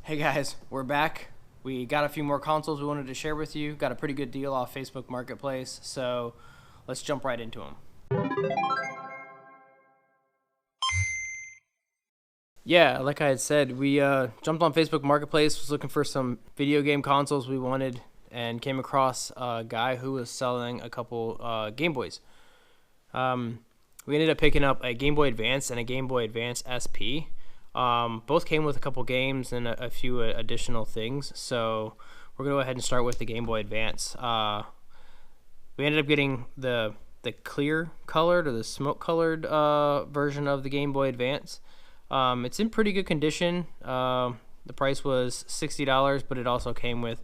Hey guys, we're back. We got a few more consoles we wanted to share with you. Got a pretty good deal off Facebook Marketplace, so let's jump right into them. Yeah, like I had said, we jumped on Facebook Marketplace, was looking for some video game consoles we wanted, and came across a guy who was selling a couple Gameboys. We ended up picking up a Game Boy Advance and a Game Boy Advance SP. Both came with a couple games and a few additional things, so we're going to go ahead and start with the Game Boy Advance. We ended up getting the clear colored or the smoke colored version of the Game Boy Advance. It's in pretty good condition. The price was $60, but it also came with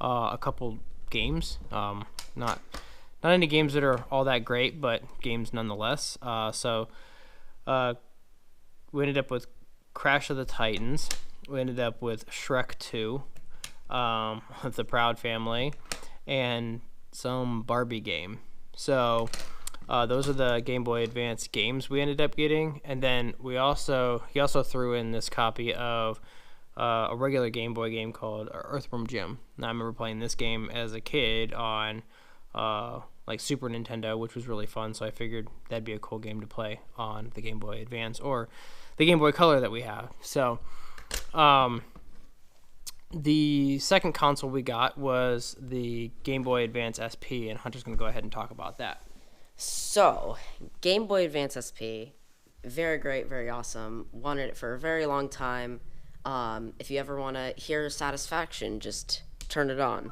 a couple games. Not any games that are all that great, but games nonetheless. So we ended up with Crash of the Titans. We ended up with Shrek 2, with the Proud Family, and some Barbie game. So those are the Game Boy Advance games we ended up getting, and then he also threw in this copy of a regular Game Boy game called Earthworm Jim. Now, I remember playing this game as a kid on like Super Nintendo, which was really fun, so I figured that'd be a cool game to play on the Game Boy Advance or the Game Boy Color that we have. So the second console we got was the Game Boy Advance SP, and Hunter's going to go ahead and talk about that. So, Game Boy Advance SP, very great, very awesome. Wanted it for a very long time. If you ever want to hear satisfaction, just turn it on.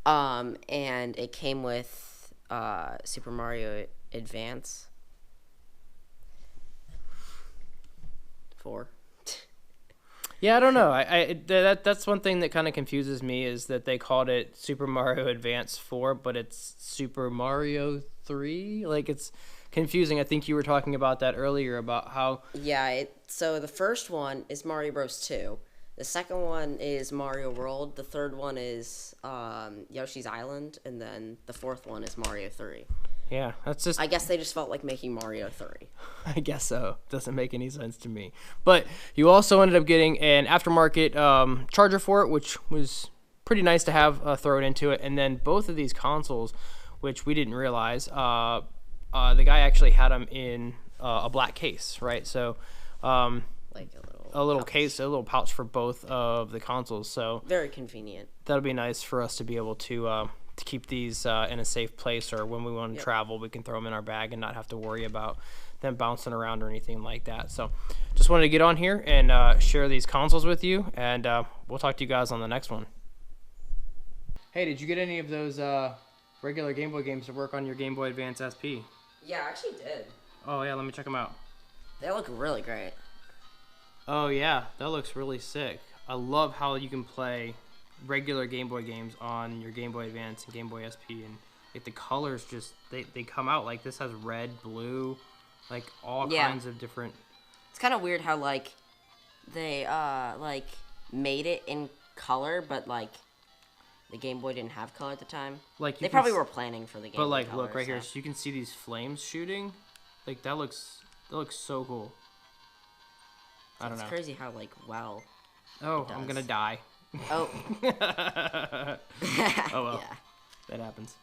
And it came with Super Mario Advance 4. Yeah, I don't know. That's one thing that kind of confuses me is that they called it Super Mario Advance 4, but it's Super Mario 3. Like, it's confusing. I think you were talking about that earlier about how... Yeah, so the first one is Mario Bros. 2. The second one is Mario World. The third one is Yoshi's Island. And then the fourth one is Mario 3. Yeah, that's just... I guess they just felt like making Mario 3. I guess so. Doesn't make any sense to me. But you also ended up getting an aftermarket charger for it, which was pretty nice to have thrown into it. And then both of these consoles, which we didn't realize, the guy actually had them in a black case, right? So... like a little case, a little pouch for both of the consoles. So very convenient. That'll be nice for us to be able to keep these in a safe place, or when we want to travel, we can throw them in our bag and not have to worry about them bouncing around or anything like that. So just wanted to get on here and share these consoles with you, and we'll talk to you guys on the next one. Hey, did you get any of those regular Game Boy games to work on your Game Boy Advance SP? Yeah, I actually did. Oh yeah, let me check them out. They look really great. Oh yeah, that looks really sick. I love how you can play regular Game Boy games on your Game Boy Advance and Game Boy SP, and like the colors just they come out. Like this has red, blue, like all kinds of different. It's kind of weird how like they like made it in color, but like the Game Boy didn't have color at the time. Like they probably were planning for the Game Boy. But like, color, look right here, so you can see these flames shooting. Like that looks so cool. I don't know. It's crazy how like well. Oh, I'm gonna die. Oh. Oh well. Yeah. That happens.